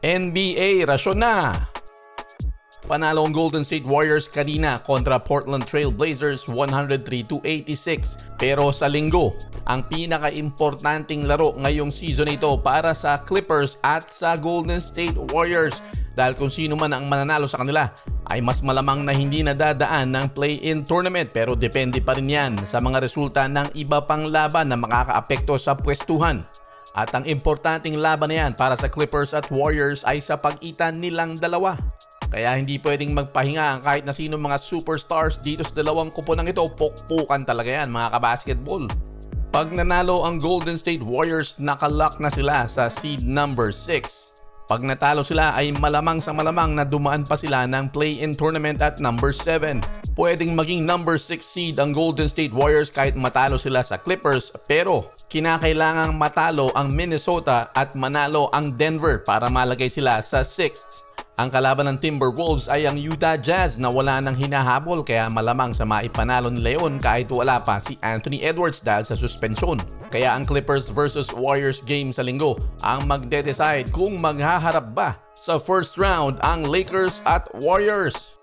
NBA, rasyon na! Panalo ang Golden State Warriors kanina kontra Portland Trail Blazers 103-86. Pero sa linggo, ang pinaka-importanting laro ngayong season ito para sa Clippers at sa Golden State Warriors. Dahil kung sino man ang mananalo sa kanila ay mas malamang na hindi nadadaan ng play-in tournament. Pero depende pa rin yan sa mga resulta ng iba pang laban na makakaapekto sa pwestuhan. At ang importanteng laban na yan para sa Clippers at Warriors ay sa pagitan nilang dalawa. Kaya hindi pwedeng magpahinga ang kahit na sino mga superstars dito sa dalawang kuponang ito. Pukpukan talaga yan mga kabasketball. Pag nanalo ang Golden State Warriors, nakalock na sila sa seed number 6. Pag natalo sila ay malamang sa malamang na dumaan pa sila ng play-in tournament at number 7. Pwedeng maging number 6 seed ang Golden State Warriors kahit matalo sila sa Clippers, pero kinakailangang matalo ang Minnesota at manalo ang Denver para malagay sila sa 6th. Ang kalaban ng Timberwolves ay ang Utah Jazz na wala nang hinahabol, kaya malamang sa maipanalo ni Leon kahit wala pa si Anthony Edwards dahil sa suspensyon. Kaya ang Clippers versus Warriors game sa linggo ang magde-decide kung maghaharap ba sa first round ang Lakers at Warriors.